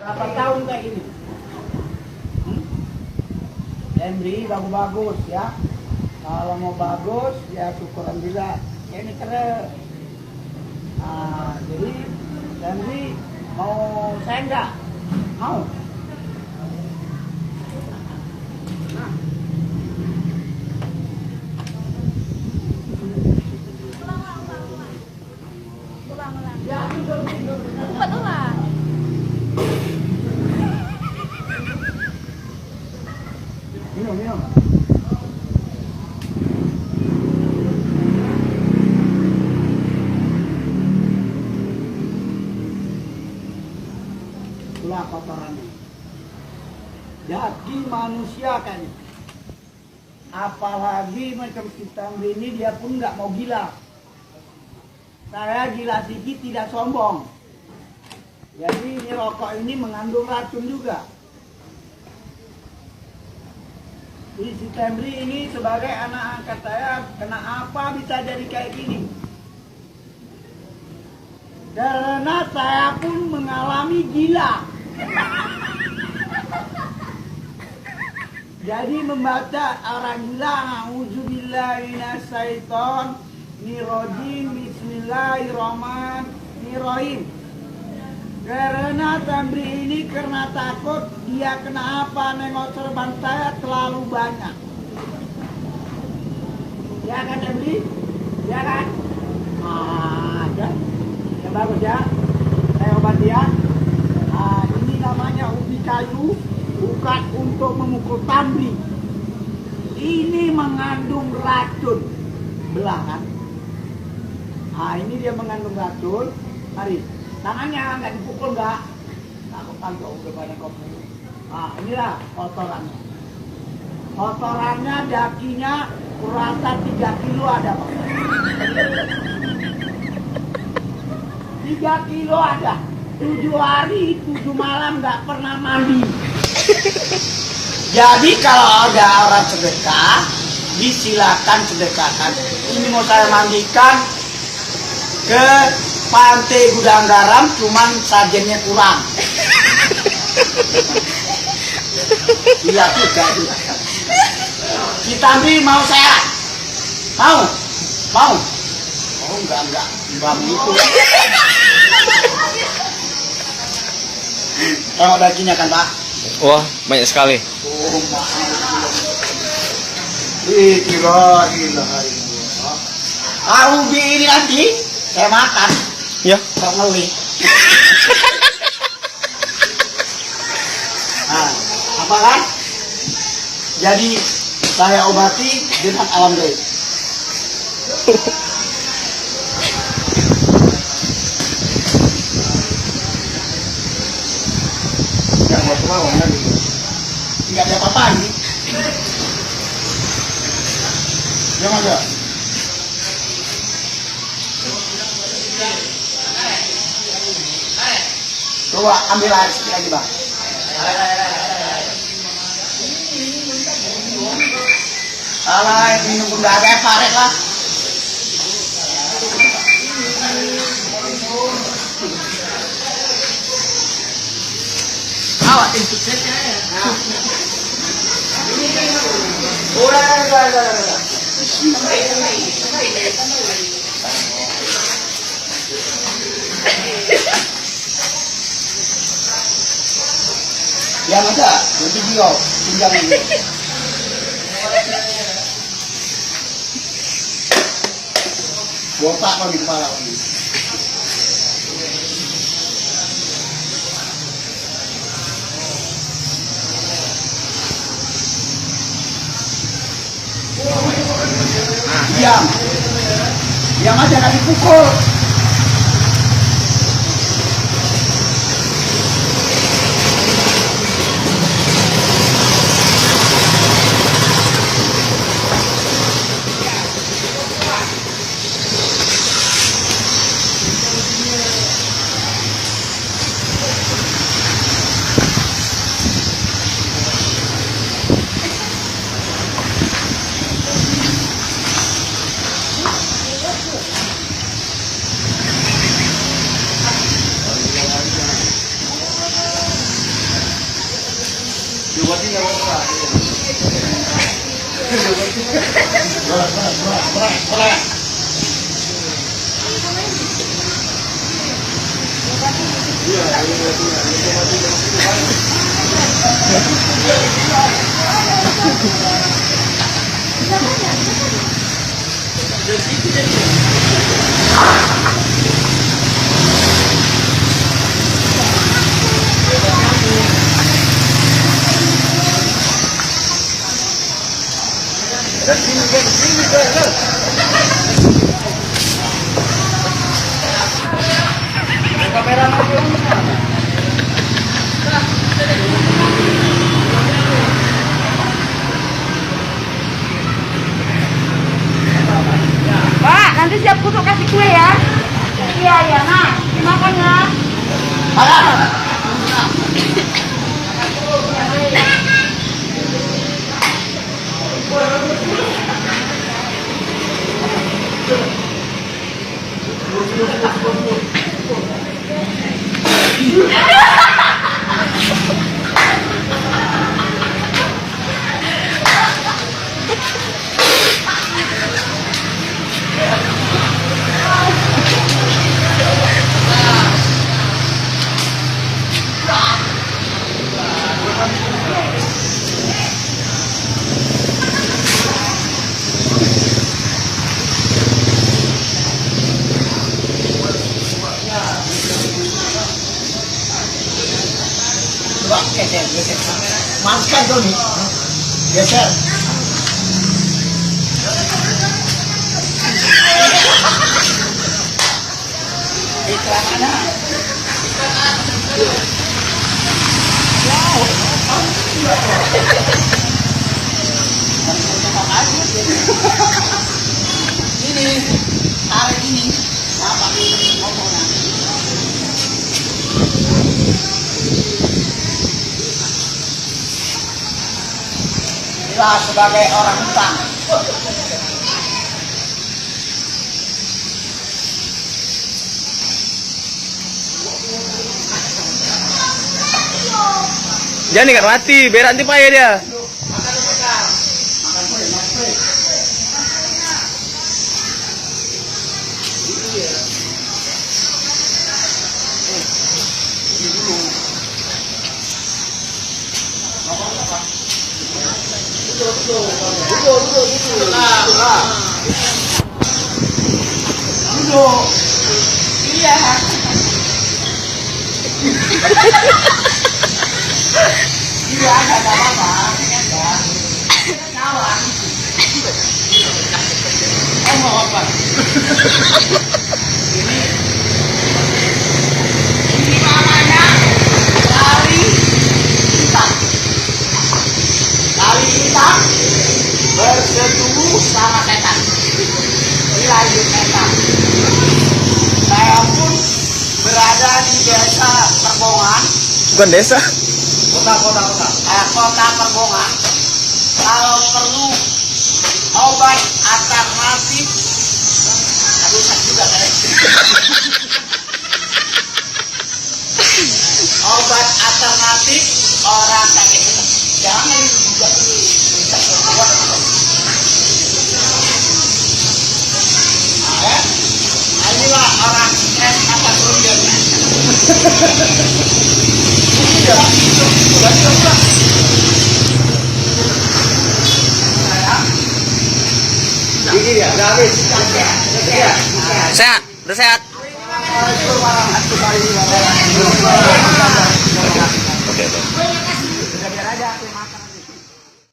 Berapa tahun kayak gini? Lemri bagus-bagus ya. Kalau mau bagus ya syukuran juga. Ini keren. Jadi Lemri mau saya enggak? Mau? Ya, tidur. Cepat ulang. Minum. Itulah kotorannya. Jadi manusia kan. Apalagi macam kita ini dia pun nggak mau gila. Saya gila sedikit tidak sombong. Jadi ini rokok ini mengandung racun juga. Jadi si Temri ini sebagai anak angkat saya, kena apa bisa jadi kayak gini? Karena saya pun mengalami gila. Jadi membaca orang gila, a'udzubillahiminasyaitonirrajim, bismillahirrahmanirrahim. Karena Temri ini karena takut dia kena apa nengok serban saya terlalu banyak. Ya kan Temri? Ya kan? Ya. Ya bagus ya. Saya obat ya. Ini namanya ubi kayu, bukan untuk memukul Temri. Ini mengandung racun. Belahan. Ini dia mengandung racun. Mari. Tangannya nggak dipukul nggak? Aku tangkap udah pada kopi. Inilah kotorannya. Kotorannya dakinya kurasa 3 kilo ada Pak. 3 kilo ada. 7 hari 7 malam nggak pernah mandi. Jadi kalau ada orang sedekah, disilakan sedekahkan. Ini mau saya mandikan ke Pantai Gudang Garam, cuman sajennya kurang. Iya juga. Kita ambil mau sehat? Mau? Oh enggak begitu. Tengok dagingnya kan Pak? Wah, banyak sekali. Oh gila. Ubi ini nanti saya makan. Ya. Sok ngeli. Apa kan? Jadi saya obati dengan alam gaib. Yang mau lawan lagi. Tidak ada apa-apa ini. Yang ada. Coba ambil air sedikit lagi Bang. Alah, minum pun gak ada, paret lah. Awak timpuk saja ya. Udah. Yang ada, nanti dia tinggal ini. Botak lagi kepala lagi. Diam aja, gak dipukul. Pak, nanti siap kutuk kasih kue ya. Iya, iya, nah, dimakan ya. Geser. Masukkan tuh nih. Geser. Iklan mana? Ini hari ini apa ngomongnya? Inilah sebagai orang hutan. Jangan ikan mati, biar nanti payah dia. Duduk. Iya. Iya, nggak apa-apa. Kawan. Mau apa? Ini namanya tali hitam. Tali hitam bersetubuh sama setan. Dilanjut setan. Saya pun berada di desa Perbongan. Bukan desa. Kota Perbongan. Kalau perlu obat alternatif, aduh sakit juga saya. Obat alternatif orang sakit ini jangan juga inilah orang stres atas rugiannya. Ini dia, udah habis. Sehat, udah sehat. Assalamualaikum warahmatullahi wabarakatuh.